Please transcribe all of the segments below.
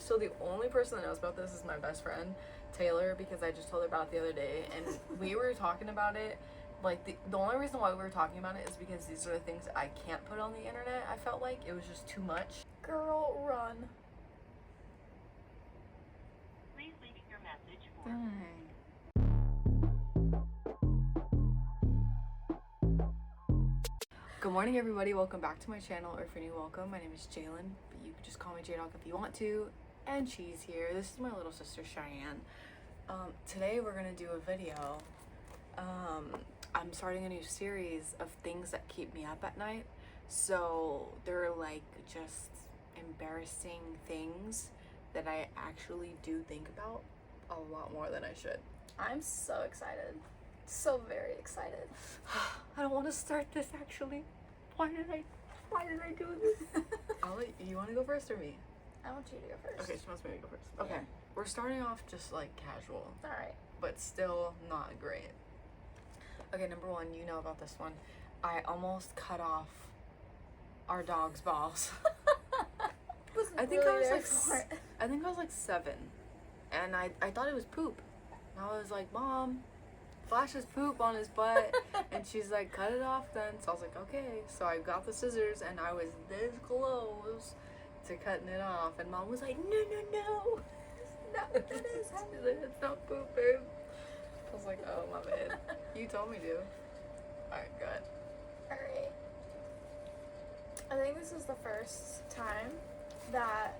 So the only person that knows about this is my best friend, Taylor, because I just told her about it the other day, and we were talking about it. Like, the only reason why we were talking about it is because these are the things that I can't put on the internet. I felt like it was just too much. Girl, run. Please leave your message for Dang. Good morning, everybody. Welcome back to my channel, or if you're new, welcome. My name is Jalen, but you can just call me J-Dog if you want to. And she's here. This is my little sister, Cheyenne. Today we're gonna do a video. I'm starting a new series of things that keep me up at night. So they're like just embarrassing things that I actually do think about a lot more than I should. I'm so excited. So very excited. I don't want to start this actually. Why did I do this? You want to go first or me? I want you to go first. Okay, she wants me to go first. Okay, Yeah. we're starting off just like casual, Alright. but still not great. Okay, number one, you know about this one. I almost cut off our dog's balls. I think I was like 7, and I thought it was poop. And I was like, Mom, Flash has poop on his butt. And she's like, cut it off then. So I was like, okay. So I got the scissors and I was this close to cutting it off. And Mom was like, no. It's not what it is. She's like, it's not poop, babe. I was like, oh, my bad. You told me to. Alright, good. Alright. I think this is the first time that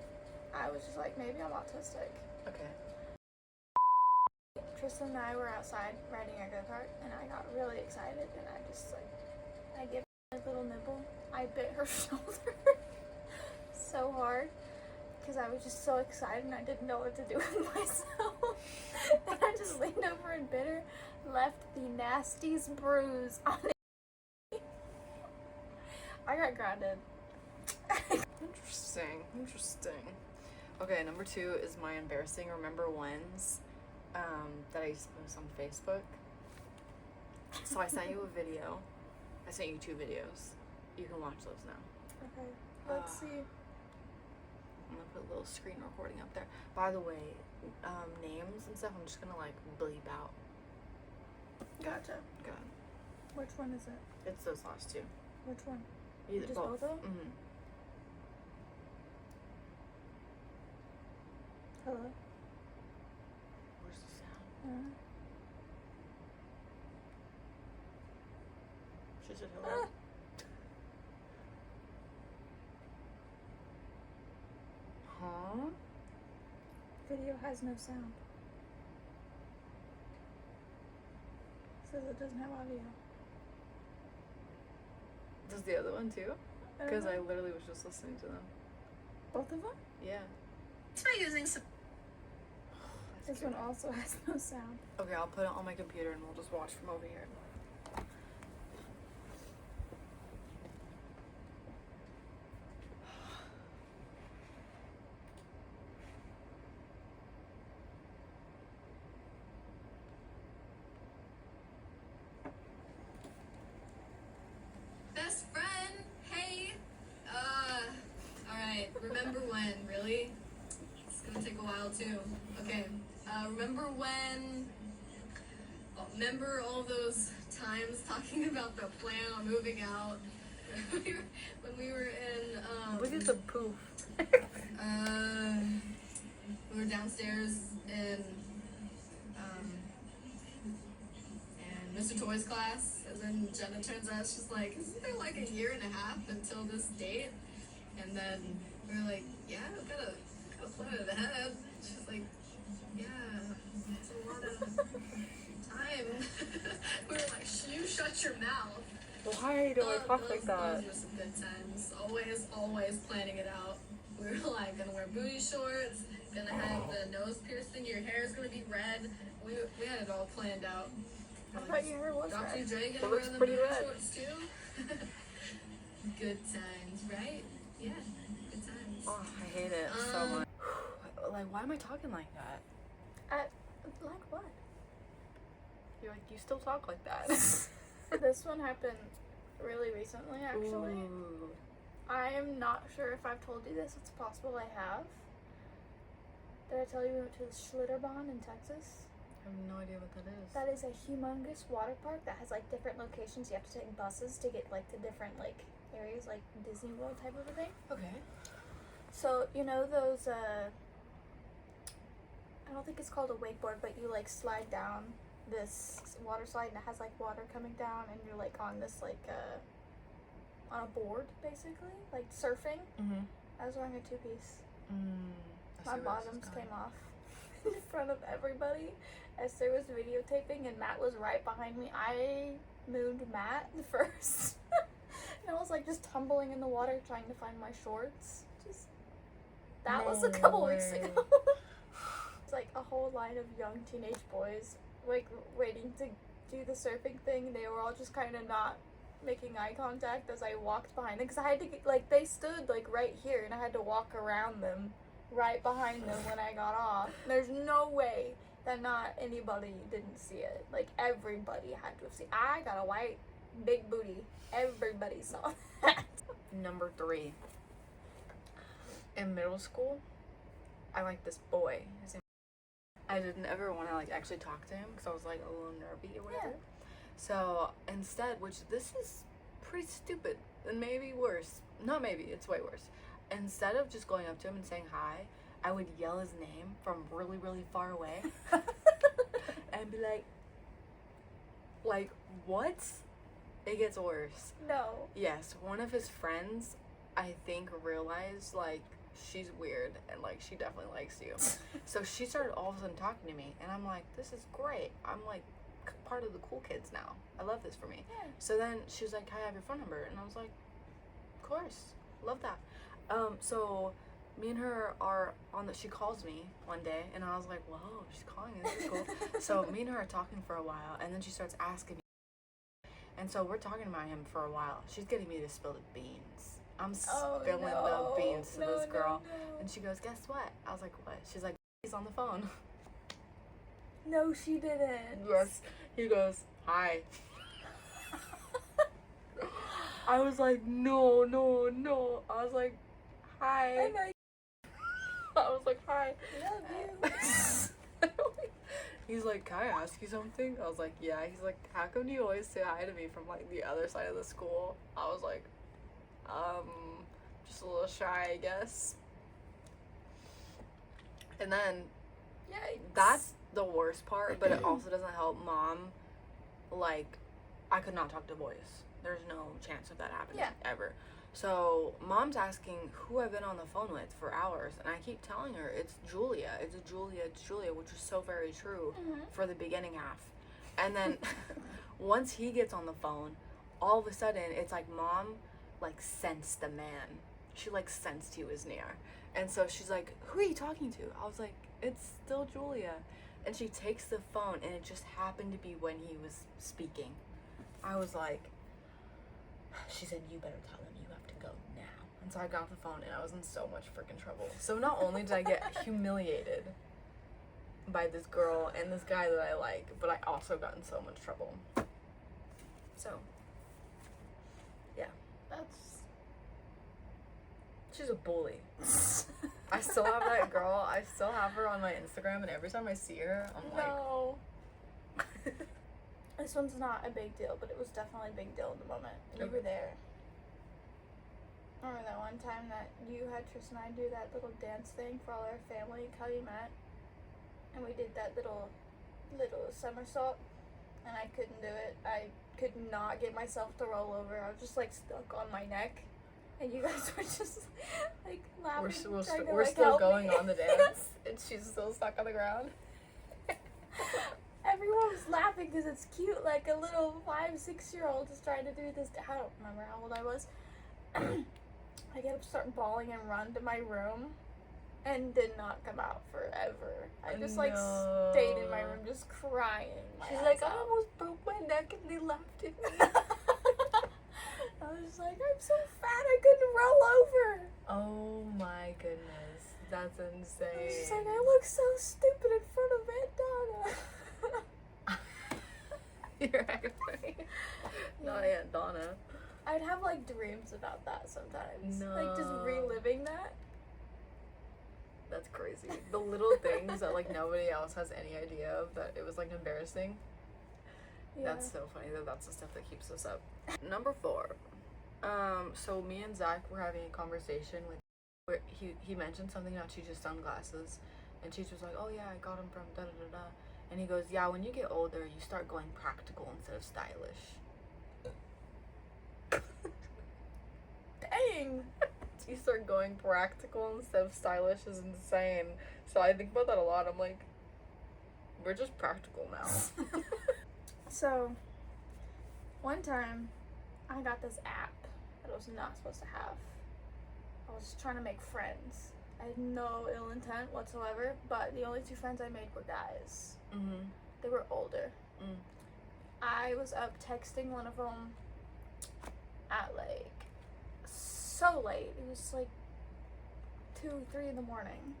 I was just like, maybe I'm autistic. Okay. Tristan and I were outside riding our go-kart, and I got really excited, and I gave her a little nibble. I bit her shoulder so hard because I was just so excited and I didn't know what to do with myself. And I just leaned over and bit her, left the nastiest bruise on it. I got grounded. Interesting. Okay, number 2 is my embarrassing remember whens. That I used to post on Facebook. So I sent you a video. I sent you 2 videos. You can watch those now. Okay, let's see. I'm gonna put a little screen recording up there. By the way, names and stuff I'm just gonna like bleep out. Gotcha. Good. Which one is it? It's those last 2. Which one? Either Just both of them? Mm-hmm. Hello? Where's the sound? She said hello. Huh? Video has no sound. Says it doesn't have audio. Does the other one too? Because I literally was just listening to them. Both of them? Yeah. Try using some. This one also has no sound. Okay, I'll put it on my computer and we'll just watch from over here. Best friend, hey. Alright, remember when, really? It's gonna take a while too. Okay, remember when, remember all those times talking about the plan on moving out? when we were in, Look at the poof. we were downstairs in, Mr. Toy's class, and then Jenna turns out, she's like, isn't there like a year and a half until this date? And then we were like, yeah, I've got a plan ahead. She's like, yeah, it's a lot of time. We were like, you shut your mouth. Why do I talk like that? Those were some good times. Always planning it out. We were like gonna wear booty shorts, gonna have the nose piercing, your hair is gonna be red. We had it all planned out. I thought your hair was Dr. red. Dre It gonna looks wear the pretty booty red. shorts too. Good times, right? Yeah, good times. Oh, I hate it so much. Like, why am I talking like that? Like what? You're like, you still talk like that. This one happened really recently, actually. Ooh. I am not sure if I've told you this. It's possible I have. tell you we went to the Schlitterbahn in Texas? I have no idea what that is. That is a humongous water park that has like different locations. You have to take buses to get like to different like areas, like Disney World type of a thing. Okay. So you know those I don't think it's called a wakeboard, but you like slide down this water slide and it has like water coming down and you're like on this like on a board basically, like surfing. Mm-hmm. I was wearing a two-piece. My bottoms came off in front of everybody. Esther was videotaping and Matt was right behind me. I mooned Matt first. And I was like just tumbling in the water trying to find my shorts. That was a couple weeks ago. It's like a whole line of young teenage boys like waiting to do the surfing thing. They were all just kind of not making eye contact as I walked behind them because I had to get, like, they stood like right here and I had to walk around them right behind them when I got off. There's no way that not anybody didn't see it. Like everybody had to have seen. I got a white big booty. Everybody saw that. Number 3. In middle school, I liked this boy. His name, I didn't ever want to like actually talk to him because I was like a little nervy or whatever. Yeah. So instead, which this is pretty stupid and maybe worse. Not maybe, it's way worse. Instead of just going up to him and saying hi, I would yell his name from really, really far away and be like, what? It gets worse. No. Yes, one of his friends, I think, realized, like, she's weird and, like, she definitely likes you. So she started all of a sudden talking to me, and I'm like, this is great. I'm, like, part of the cool kids now. I love this for me. Yeah. So then she was like, can I have your phone number? And I was like, of course. Love that. So me and her are on the, she calls me one day, and I was like, whoa, she's calling me. This is cool. So me and her are talking for a while, and then she starts asking me. And so we're talking about him for a while. She's getting me to spill the beans. I'm spilling the beans to this girl. No. And she goes, guess what? I was like, what? She's like, he's on the phone. No, she didn't. Yes. He goes, hi. I was like, no. I was like, hi. I was like, hi. Love you. He's like, can I ask you something? I was like, yeah. He's like, how come you always say hi to me from like the other side of the school? I was like, just a little shy, I guess. And then Yikes. that's the worst part, but it also doesn't help. Mom, like, I could not talk to boys. There's no chance of that happening ever. So mom's asking who I've been on the phone with for hours, and I keep telling her it's Julia, which is so very true for the beginning half. And then once he gets on the phone, all of a sudden it's like mom like sensed the man. She like sensed he was near. And so she's like, who are you talking to? I was like, it's still Julia. And she takes the phone, and it just happened to be when he was speaking. I was like, she said, you better tell him you have to go now. And so I got the phone, and I was in so much freaking trouble. So not only did I get humiliated by this girl and this guy that I like, but I also got in so much trouble. So, yeah. She's a bully. I still have that girl. I still have her on my Instagram, and every time I see her, I'm No. This one's not a big deal, but it was definitely a big deal in the moment. You Okay. were there. Remember that one time that you had Tristan and I do that little dance thing for all our family at Calumet? And we did that little somersault, and I couldn't do it. I could not get myself to roll over. I was just like stuck on my neck. And you guys were just like laughing. We're still going on the dance, and she's still stuck on the ground. Everyone was laughing because it's cute, like a little 5-6-year-old just trying to do this. I don't remember how old I was. I get up, start bawling, and run to my room, and did not come out forever. I just like stayed in my room just crying. She's like, I almost broke my neck, and they laughed at me. I was just like, I'm so fat I couldn't roll over. Oh my goodness, that's insane. I was just like, I look so stupid in front of Aunt Donna. You're actually not Aunt Donna. I'd have like dreams about that sometimes. No. Like just reliving that. That's crazy. The little things that like nobody else has any idea of, that it was like embarrassing. Yeah. That's so funny that that's the stuff that keeps us up. Number 4. So me and Zach were having a conversation with where he mentioned something about Cheech's sunglasses, and Cheech was like, "Oh yeah, I got them from da da da da," and he goes, "Yeah, when you get older, you start going practical instead of stylish." Dang. You start going practical instead of stylish is insane. So I think about that a lot. I'm like, we're just practical now. So, one time, I got this app that I was not supposed to have. I was trying to make friends. I had no ill intent whatsoever, but the only 2 friends I made were guys. Mm-hmm. They were older. Mm. I was up texting one of them at like so late. It was like 2, 3 in the morning,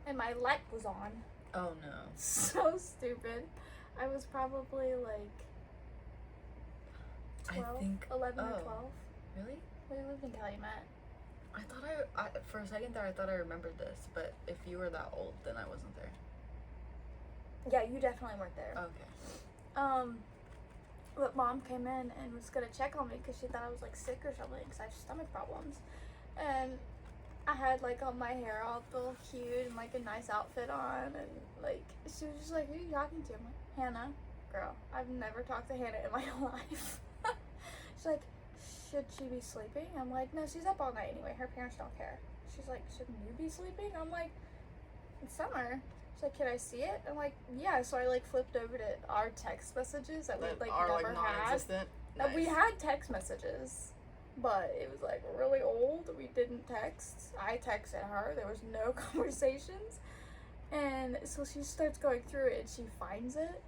and my light was on. Oh no. So stupid. I was probably like 12, I think 11 or oh. 12. Really? We lived in Calumet. I thought I for a second there I thought I remembered this, but if you were that old, then I wasn't there. Yeah, you definitely weren't there. Okay. But mom came in and was gonna check on me because she thought I was like sick or something because I had stomach problems, and I had like all my hair all all cute and like a nice outfit on, and like she was just like, "Who are you talking to?" I'm like, "Hannah, girl. I've never talked to Hannah in my life." She's like, "Should she be sleeping?" I'm like, "No, she's up all night anyway. Her parents don't care." She's like, "Shouldn't you be sleeping?" I'm like, "It's summer." She's like, "Can I see it?" I'm like, "Yeah." So I like flipped over to our text messages that we That like are never like had. non-existent. We Nice. had text messages, but it was like really old. We didn't text. I texted her. There was no conversations. And so she starts going through it and she finds it.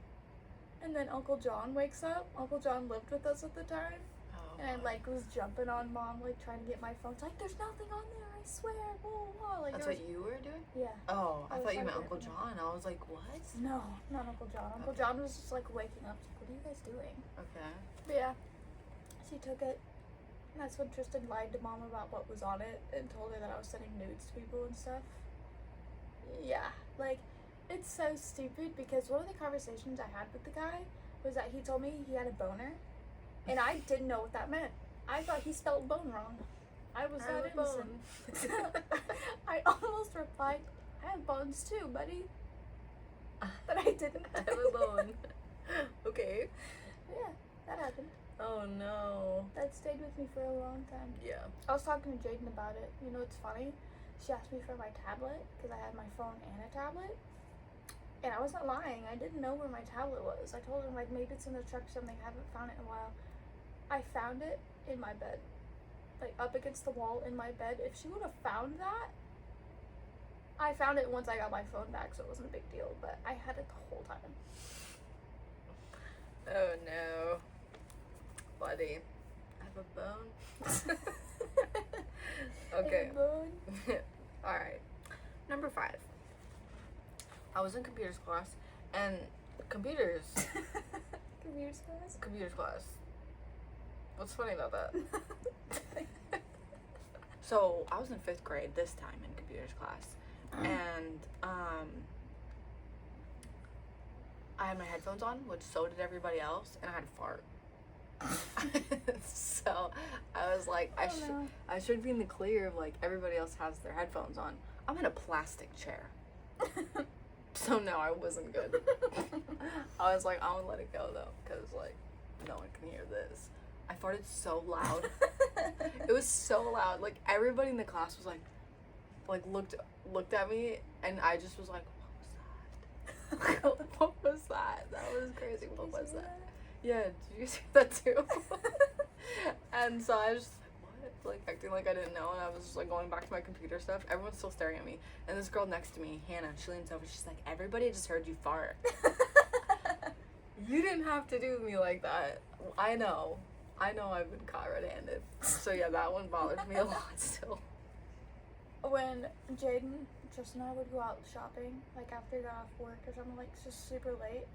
And then Uncle John wakes up. Uncle John lived with us at the time. Oh, And like was jumping on mom, like trying to get my phone. It's like, "There's nothing on there, I swear." Blah, blah, blah. Like, that's there was, what you were doing? yeah. Oh, I I was thought you trying meant to get Uncle it. John. I was like, what? No, not Uncle John. Uncle Okay. John was just like waking up. Like, "What are you guys doing?" Okay. But yeah, she took it. And that's when Tristan lied to mom about what was on it and told her that I was sending nudes to people and stuff. Yeah, like, it's so stupid because one of the conversations I had with the guy was that he told me he had a boner, and I didn't know what that meant. I thought he spelled bone wrong. I was I have that a bone. innocent. I almost replied, "I have bones too, buddy." But I didn't. I have a bone. Okay. Yeah, that happened. Oh no. That stayed with me for a long time. Yeah. I was talking to Jaden about it. You know what's funny? She asked me for my tablet because I had my phone and a tablet. And I wasn't lying. I didn't know where my tablet was. I told her, like, maybe it's in the truck or something. I haven't found it in a while. I found it in my bed. Like, up against the wall in my bed. If she would have found that, I found it once I got my phone back, so it wasn't a big deal. But I had it the whole time. Oh no. Buddy. I have a bone. Okay. Alright. Number 5. I was in computers class, and computers class. What's funny about that? So I was in 5th grade this time in computers class, and I had my headphones on, which so did everybody else, and I had a fart. So I was like, I should be in the clear of like everybody else has their headphones on. I'm in a plastic chair. So no, I wasn't good. I was like, I'm gonna let it go though, because like no one can hear this. I farted so loud. It was so loud. Like everybody in the class was like looked at me, and I just was like, what was that? What was that? That was crazy. What was that? Yeah, did you see that too? And so I was just like, what? Like acting like I didn't know, and I was just like going back to my computer stuff. Everyone's still staring at me, and this girl next to me, Hannah, she leans over. She's like, everybody just heard you fart. You didn't have to do me like that. I know I've been caught red-handed. So yeah, that one bothers me a lot still. When Jaden, Tristan and I would go out shopping, like after we got off work or something, like just super late.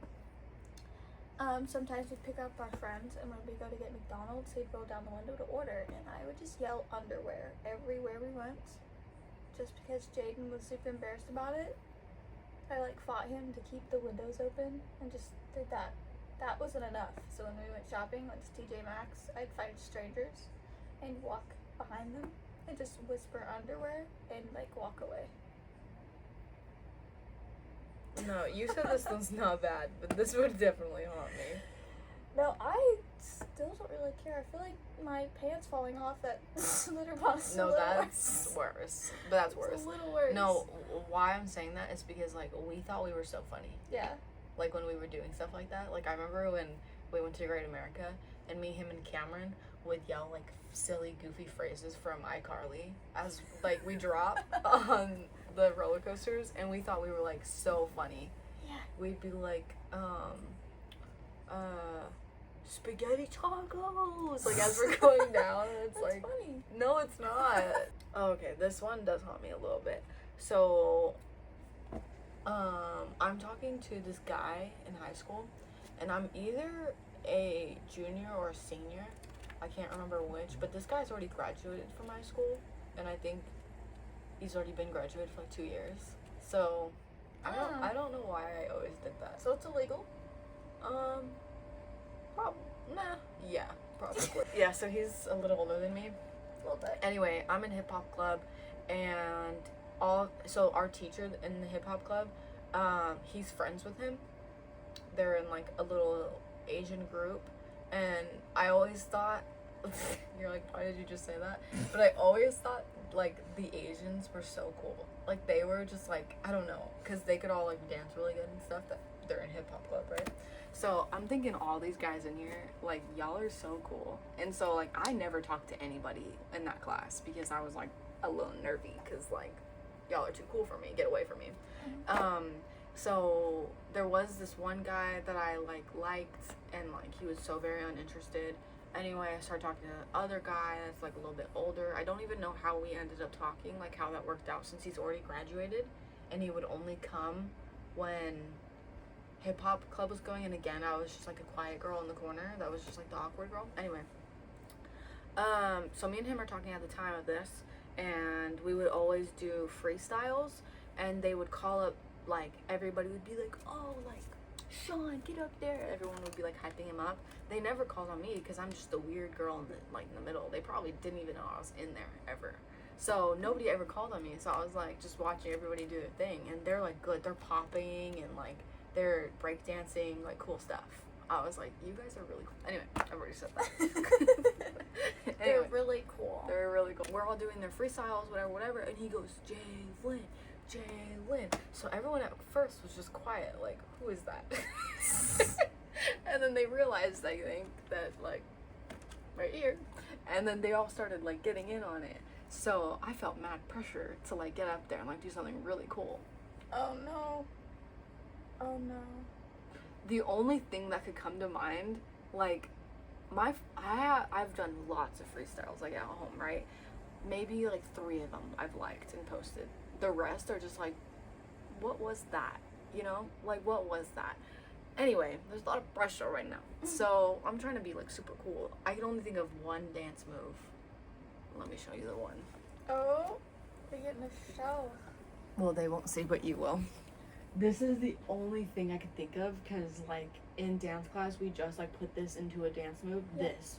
Sometimes we'd pick up our friends, and when we go to get McDonald's, he'd roll down the window to order, and I would just yell underwear everywhere we went. just because Jaden was super embarrassed about it, I like fought him to keep the windows open and just did that. That wasn't enough. So when we went shopping, went to TJ Maxx, I'd find strangers and walk behind them and just whisper underwear and like walk away. No, you said this one's not bad, but this would definitely haunt me. No, I still don't really care. I feel like my pants falling off at litter box. No, that's worse. But that's worse. It's a little worse. No, why I'm saying that is because like we thought we were so funny. Yeah. Like when we were doing stuff like that. Like I remember when we went to Great America and me, him, and Cameron would yell like silly, goofy phrases from iCarly as like we drop on the roller coasters, and we thought we were like so funny. Yeah. We'd be like, spaghetti tacos, like as we're going down. It's That's like, funny. no, it's not. Okay, this one does haunt me a little bit. So, I'm talking to this guy in high school, and I'm either a junior or a senior. I can't remember which, but this guy's already graduated from high school, and I think he's already been graduated for like 2 years. So, I don't know why I always did that. So it's illegal? Probably. Yeah, so he's a little older than me. A little bit. Anyway, I'm in hip hop club, and so our teacher in the hip hop club, he's friends with him. They're in like a little Asian group, and I always thought, you're like, why did you just say that? But I always thought like the Asians were so cool. Like they were just like, I don't know, because they could all like dance really good and stuff. That they're in hip hop club, right? So I'm thinking all these guys in here, like y'all are so cool. And so like I never talked to anybody in that class because I was like a little nervy because like y'all are too cool for me. Get away from me. So there was this one guy that I liked, and like he was so very uninterested. Anyway, I started talking to the other guy that's like a little bit older. I don't even know how we ended up talking, like how that worked out, since he's already graduated and he would only come when hip hop club was going. And again, I was just like a quiet girl in the corner that was just like the awkward girl. Anyway, so me and him are talking at the time of this, and we would always do freestyles, and they would call up, like everybody would be like, oh, like Sean, get up there. Everyone would be like hyping him up. They never called on me because I'm just the weird girl in the middle. They probably didn't even know I was in there ever. So nobody ever called on me. So I was like just watching everybody do their thing, and they're like good. They're popping and like they're breakdancing, like cool stuff. I was like, you guys are really cool. Anyway, I've already said that. They're really cool. They're really cool. We're all doing their freestyles, whatever, and he goes, Jalen. So everyone at first was just quiet, like, who is that? And then they realized, I think, that like right here. And then they all started like getting in on it. So I felt mad pressure to like get up there and like do something really cool. Oh no. Oh no. The only thing that could come to mind, like I've done lots of freestyles like at home, right? Maybe like 3 of them I've liked and posted. The rest are just like, what was that? You know, like what was that? Anyway, there's a lot of pressure right now, so I'm trying to be like super cool. I can only think of one dance move. Let me show you the one. Oh, we're getting a show. Well, they won't see, but you will. This is the only thing I could think of because, like, in dance class, we just like put this into a dance move. Yeah. This.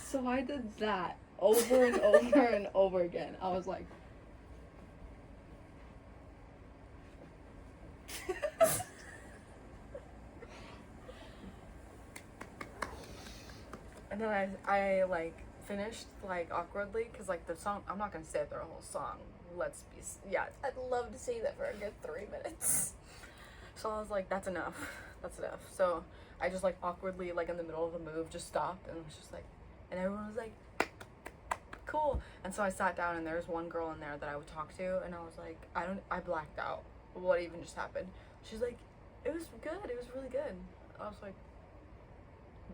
So I did that over and over and over again. I was like. And then I like finished like awkwardly because like the song, I'm not gonna say it through a whole song. Yeah. I'd love to see that for a good 3 minutes. So I was like, that's enough. So I just like awkwardly, like in the middle of the move, just stopped and was just like, and everyone was like, cool. And so I sat down, and there was one girl in there that I would talk to, and I was like, I blacked out. What even just happened? She's like, it was good. It was really good. I was like,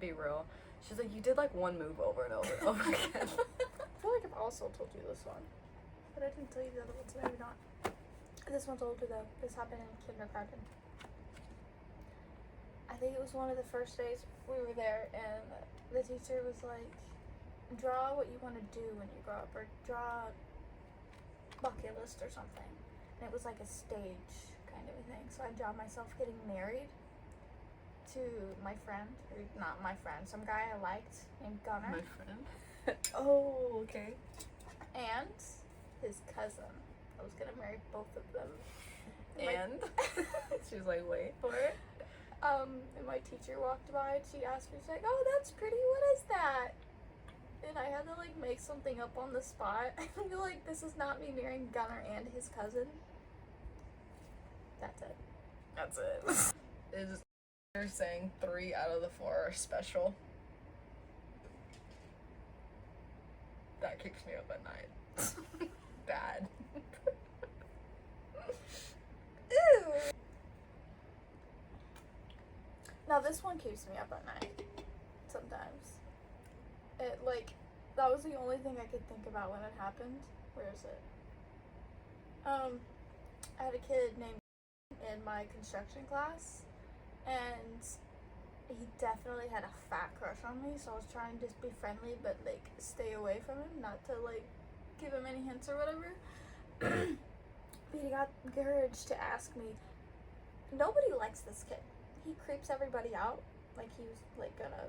be real. She's like, you did like one move over and over and over again. I feel like I've also told you this one, but I didn't tell you the other ones. Maybe not. This one's older though. This happened in kindergarten. I think it was one of the first days we were there, and the teacher was like, draw what you want to do when you grow up, or draw a bucket list or something. And it was like a stage kind of a thing. So I draw myself getting married to my friend, or not my friend, some guy I liked named Gunnar. My friend. Oh, okay. And his cousin. I was gonna marry both of them. And she was like, wait for it. And my teacher walked by and she asked me, she's like, oh, that's pretty, what is that? And I had to like make something up on the spot. I feel like this is not me marrying Gunnar and his cousin. That's it. That's it. It's they're saying 3 out of the 4 are special. That kicks me up at night. Bad. Ew. Now this one keeps me up at night. Sometimes. It like that was the only thing I could think about when it happened. Where is it? I had a kid named in my construction class, and he definitely had a fat crush on me, so I was trying to just be friendly but like stay away from him, not to like give him any hints or whatever. But he got the courage to ask me, nobody likes this kid. He creeps everybody out. Like he was like gonna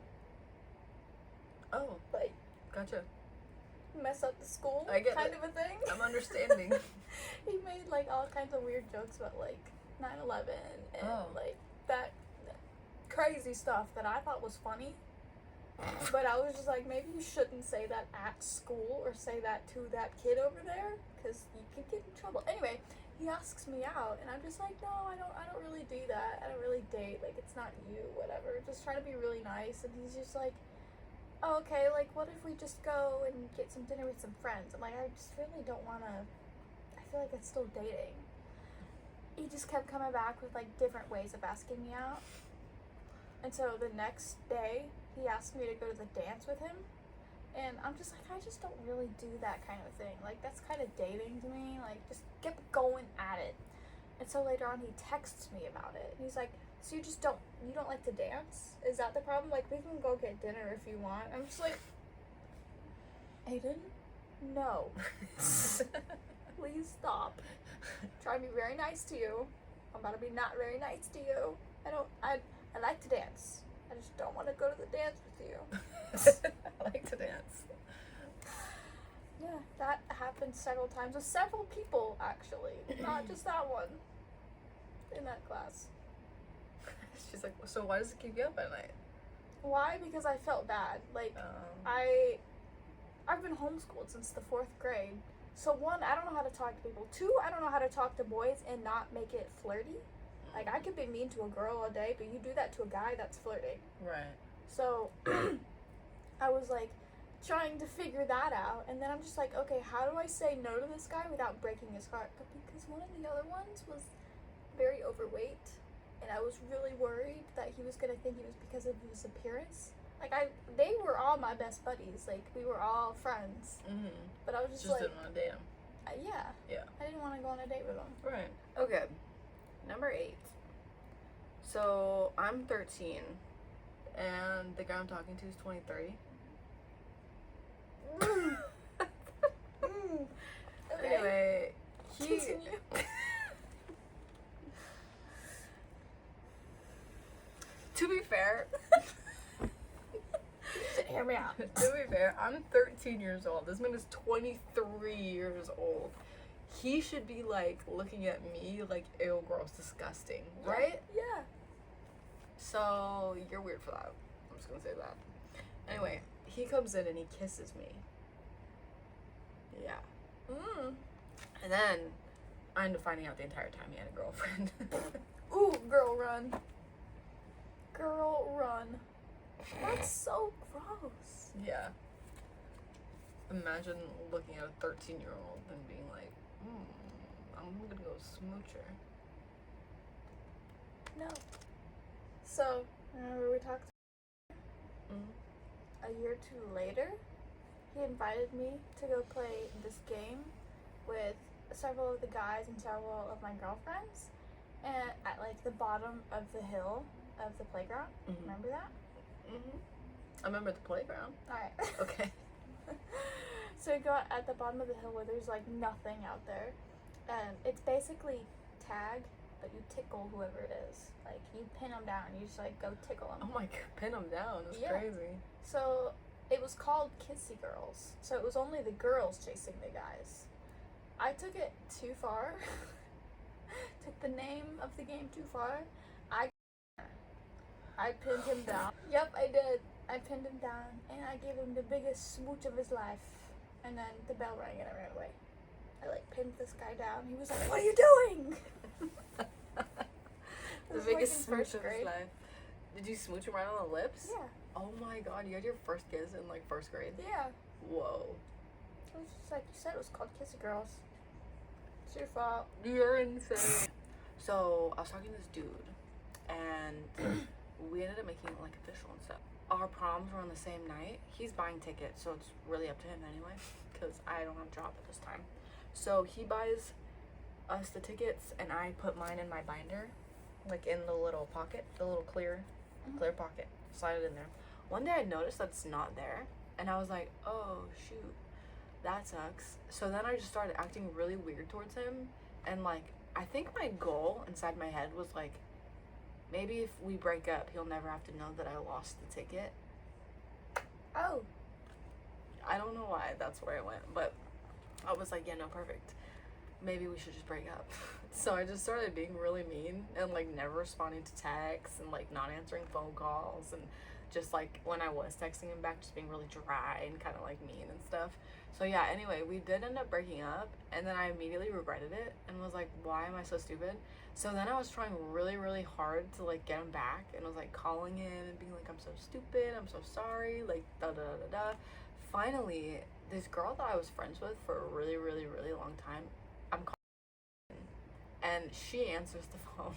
Oh, like gotcha. mess up the school I get kind it. of a thing. I'm understanding. He made like all kinds of weird jokes about like 9/11 and Oh. like that crazy stuff that I thought was funny. But I was just like, maybe you shouldn't say that at school or say that to that kid over there, because you could get in trouble. Anyway, he asks me out, and I'm just like, no, I don't really do that. I don't really date. Like, it's not you, whatever. Just try to be really nice. And he's just like, oh, okay, like, what if we just go and get some dinner with some friends? I'm like, I just really don't want to. I feel like it's still dating. He just kept coming back with like different ways of asking me out. And so the next day, he asked me to go to the dance with him. And I'm just like, I just don't really do that kind of thing. Like, that's kind of dating to me. Like, just get going at it. And so later on, he texts me about it. He's like, so you don't like to dance? Is that the problem? Like, we can go get dinner if you want. I'm just like, Aiden, no. Please stop. Try to be very nice to you. I'm about to be not very nice to you. I like to dance. I just don't want to go to the dance with you. I like to dance. Yeah, that happened several times with several people, actually. Not just that one. In that class. She's like, so why does it keep you up at night? Why? Because I felt bad. Like, I've been homeschooled since the 4th grade. So 1, I don't know how to talk to people. 2, I don't know how to talk to boys and not make it flirty. Like, I could be mean to a girl all day, but you do that to a guy, that's flirting. Right. So, I was, like, trying to figure that out, and then I'm just like, okay, how do I say no to this guy without breaking his heart? But because one of the other ones was very overweight, and I was really worried that he was gonna think it was because of his appearance. Like, they were all my best buddies. Like, we were all friends. Mm-hmm. But I was just like, didn't want to date him. Yeah. Yeah. I didn't want to go on a date with him. Right. Okay. Number 8. So I'm 13, and the guy I'm talking to is 23. Okay. Anyway, Continue. To be fair, Hear me out. to be fair, I'm 13 years old. This man is 23 years old. He should be like looking at me like, ew, gross, disgusting, right? Yeah. So you're weird for that. I'm just gonna say that. Anyway, he comes in and he kisses me. Yeah. And then I ended up finding out the entire time he had a girlfriend. Ooh, girl run. Girl run. That's so gross. Yeah. Imagine looking at a 13-year-old and being like, I'm gonna go smooch her. No. So, remember we talked Mm-hmm. a year or 2 later? He invited me to go play this game with several of the guys and several of my girlfriends, and at like the bottom of the hill of the playground. Mhm. Remember that? Mm-hmm. I remember the playground. Alright. Okay. So we go at the bottom of the hill where there's like nothing out there, and it's basically tag, but you tickle whoever it is. Like you pin them down, you just like go tickle them. Oh my god, pin them down. That's Yeah. crazy. So it was called Kissy Girls. So it was only the girls chasing the guys. I took it too far. Took the name of the game too far. I pinned him down. Yep, I did. I pinned him down and I gave him the biggest smooch of his life. And then the bell rang and I ran away. I like pinned this guy down. He was like, "What are you doing?" The was, biggest in smooch first of his grade. life. Did you smooch him right on the lips? Yeah, Oh my god, you had your first kiss in like first grade? yeah. Whoa. It was just like you said, it was called Kissy Girls. It's your fault. You're insane. So I was talking to this dude, and we ended up making it like official and stuff. Our proms were on the same night. He's buying tickets, so it's really up to him anyway, because I don't have a job at this time. So he buys us the tickets, and I put mine in my binder, like in the little pocket, the little clear pocket. Slide it in there. One day I noticed that's not there, and I was like, oh shoot, that sucks. So then I just started acting really weird towards him, and like I think my goal inside my head was like, maybe if we break up, he'll never have to know that I lost the ticket. Oh, I don't know why that's where I went, but I was like, yeah, no, perfect. Maybe we should just break up. So I just started being really mean and like never responding to texts and like not answering phone calls, and just like when I was texting him back, just being really dry and kind of like mean and stuff. So yeah, anyway, we did end up breaking up, and then I immediately regretted it and was like, why am I so stupid? So then I was trying really, really hard to like get him back, and was like calling him and being like, I'm so stupid, I'm so sorry, like da da da da. Finally, this girl that I was friends with for a really, really, really long time, I'm calling, and she answers the phone,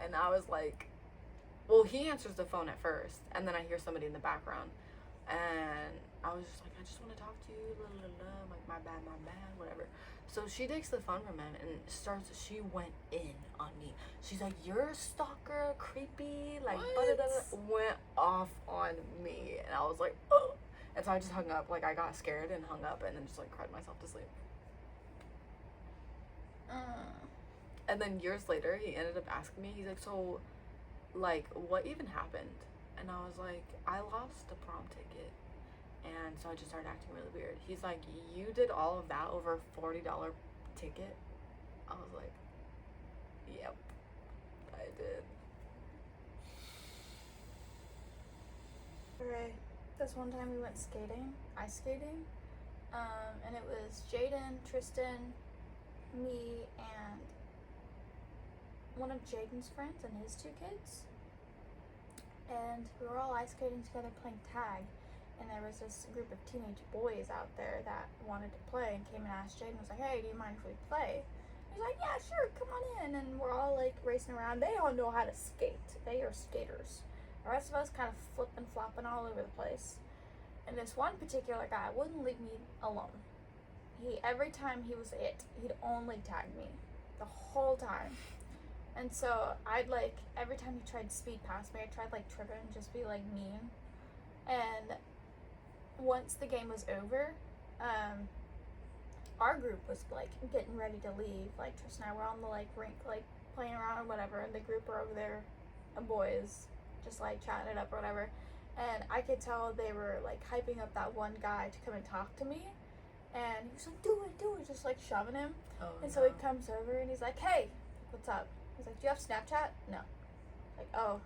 and I was like, well, he answers the phone at first, and then I hear somebody in the background, and I was just like, I just want to talk to you, blah, blah, blah. I'm like, my bad, whatever. So she takes the phone from him and she went in on me. She's like, you're a stalker, creepy, like, blah, blah, blah, went off on me. And I was like, oh. And so I just hung up, like, I got scared and hung up, and then just like cried myself to sleep. And then years later, he ended up asking me, he's like, so, like, what even happened? And I was like, I lost the prom ticket. And so I just started acting really weird. He's like, you did all of that over a $40 ticket? I was like, yep, I did. okay. This one time we went skating, ice skating, and it was Jaden, Tristan, me, and one of Jaden's friends and his two kids. And we were all ice skating together playing tag. And there was this group of teenage boys out there that wanted to play and came and asked Jaden, was like, hey, do you mind if we play? He's like, yeah, sure, come on in. And we're all like racing around. They all know how to skate. They are skaters. The rest of us kind of flipping, flopping all over the place. And this one particular guy wouldn't leave me alone. Every time he was he'd only tag me the whole time. And so I'd like, every time he tried to speed past me, I tried like trip him and just be like mean. And once the game was over, our group was like getting ready to leave. Like Tristan and I were on the like rink, like playing around or whatever, and the group were over there, boys, just like chatting it up or whatever. And I could tell they were like hyping up that one guy to come and talk to me. And he was like, do it, just like shoving him. Oh, And so he comes over and he's like, hey, what's up? He's like, do you have Snapchat? No. Like, oh,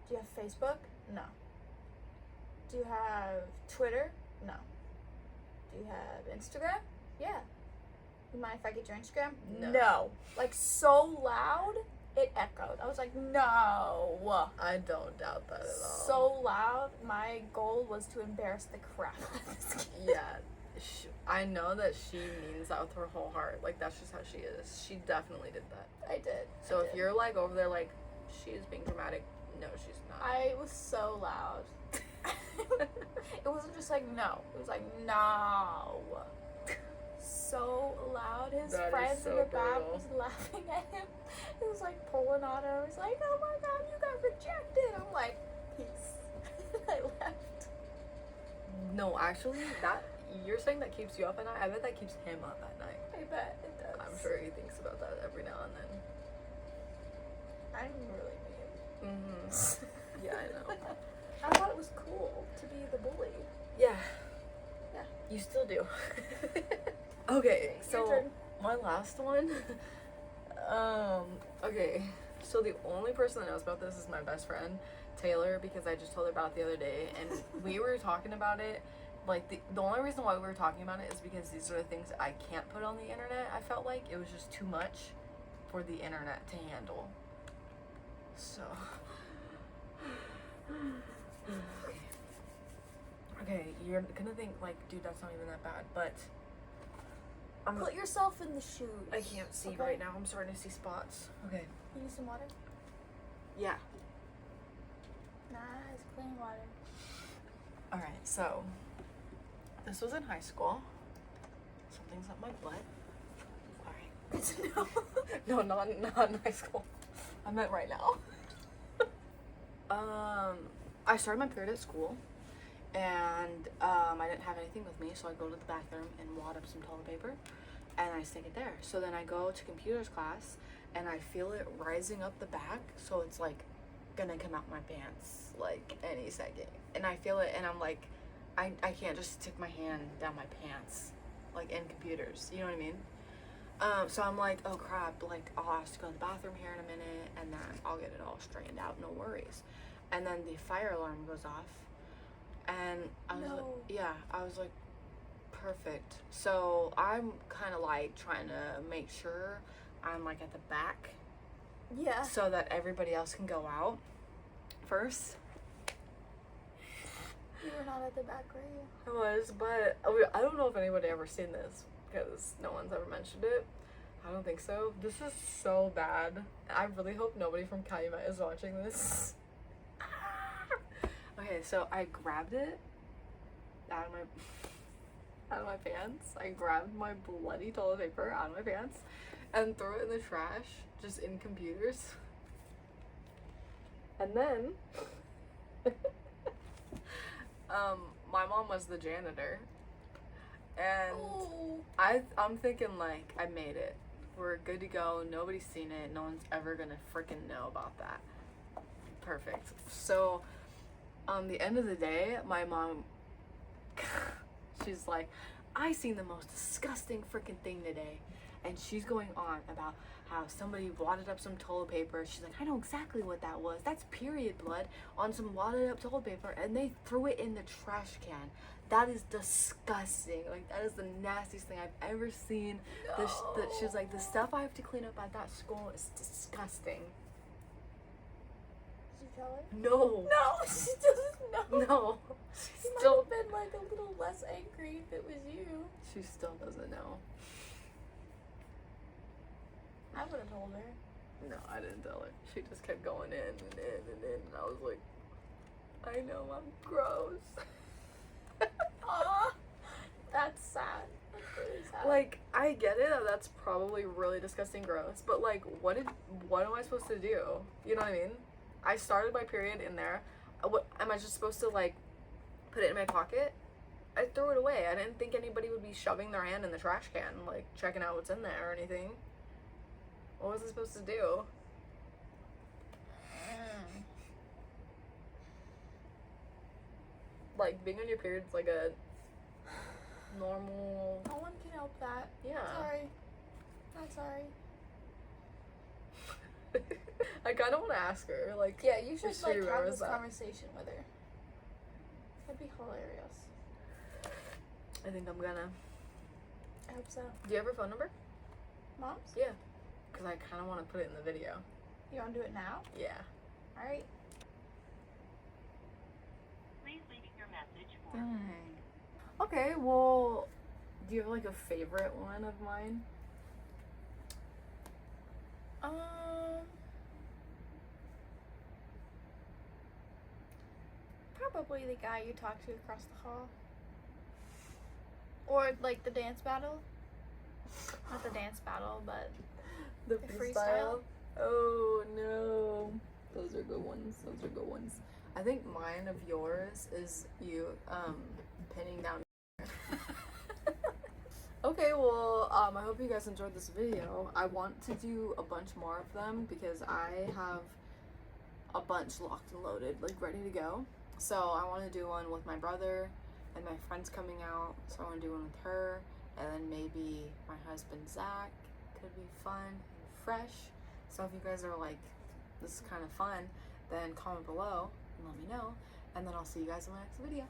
do you have Facebook? No. Do you have Twitter? No. Do you have Instagram? Yeah. You mind if I get your Instagram? No. Like so loud, it echoed. I was like, no. I don't doubt that at all. So loud. My goal was to embarrass the crap out of this kid. Yeah. I know that she means that with her whole heart. Like, that's just how she is. She definitely did that. I did. So I if did. you're like over there like, she is being dramatic, no, she's not. I was so loud. It wasn't just like no. It was like no. So loud. His That is friends so in the back brutal. was laughing at him. It was like pulling on him. It was like, oh my god, you got rejected. I'm like, peace. I left. No, actually, that you're saying that keeps you up at night. I bet that keeps him up at night. I bet it does. I'm sure he thinks about that every now and then. I'm really mean. Mm-hmm. Yeah, I know. I thought it was cool to be the bully. Yeah. Yeah. You still do. Okay, Your so turn. my last one. Okay. So the only person that knows about this is my best friend, Taylor, because I just told her about it the other day, and we were talking about it. Like the only reason why we were talking about it is because these are the things I can't put on the internet. I felt like it was just too much for the internet to handle. So. Okay, you're gonna think like, dude, that's not even that bad, but Put yourself in the shoes. I can't see okay? right now. I'm starting to see spots. Okay. You need some water? Yeah. Nah, it's clean water. All right. So this was in high school. Something's up my butt. All right. Good to know. No, not in high school. I meant right now. I started my period at school, and I didn't have anything with me, so I go to the bathroom and wad up some toilet paper, and I stick it there. So then I go to computers class, and I feel it rising up the back, so it's like gonna come out my pants like any second, and I feel it, and I'm like, I can't just stick my hand down my pants like in computers. You know what I mean? So I'm like, oh crap, like I'll have to go to the bathroom here in a minute, and then I'll get it all straightened out, no worries. And then the fire alarm goes off, and I was like, yeah, I was like, perfect. So I'm kind of like trying to make sure I'm like at the back, Yeah. so that everybody else can go out first. You were not at the back, were you? I was, but I don't know if anybody ever seen this because no one's ever mentioned it. I don't think so. This is so bad. I really hope nobody from Calumet is watching this. Okay, so I grabbed it out of my pants. I grabbed my bloody toilet paper out of my pants and threw it in the trash, just in computers. And then my mom was the janitor, and Oh. I'm thinking like I made it. We're good to go. Nobody's seen it. No one's ever gonna freaking know about that. Perfect. So, on the end of the day, my mom, she's like, I seen the most disgusting freaking thing today. And she's going on about how somebody wadded up some toilet paper. She's like, I know exactly what that was. That's period blood on some wadded up toilet paper, and they threw it in the trash can. That is disgusting. Like, that is the nastiest thing I've ever seen. She's like, the stuff I have to clean up at that school is disgusting. Did you tell her? No. No, she doesn't know. No. She might Still, have been like a little less angry if it was you. she still doesn't know. I would have told her. No, I didn't tell her. She just kept going in and in and in, and I was like, I know, I'm gross. Aw, that's sad. That's really sad. Like, I get it, that's probably really disgusting gross, but like, what am I supposed to do? You know what I mean? I started my period in there. What am I just supposed to like put it in my pocket? I threw it away. I didn't think anybody would be shoving their hand in the trash can, like checking out what's in there or anything. What was I supposed to do? Like, being on your period's like a normal. No one can help that. Yeah. Sorry. I'm sorry. I kind of want to ask her, like, Yeah, you should if she like have remembers this that. conversation with her. That'd be hilarious. I think I'm gonna. I hope so. Do you have her phone number? Mom's? Yeah. Because I kind of want to put it in the video. You want to do it now? Yeah. Alright. Please leave your message for Dang. Okay, well, do you have like a favorite one of mine? Probably the guy you talked to across the hall. Or like the dance battle. Not the dance battle, but The freestyle? Oh no. Those are good ones. Those are good ones. I think mine of yours is you pinning down. Okay, well, I hope you guys enjoyed this video. I want to do a bunch more of them because I have a bunch locked and loaded, like ready to go. So I want to do one with my brother and my friend's coming out. So I want to do one with her, and then maybe my husband Zach. Could be fun and fresh. So if you guys are like, this is kind of fun, then comment below and let me know. And then I'll see you guys in my next video.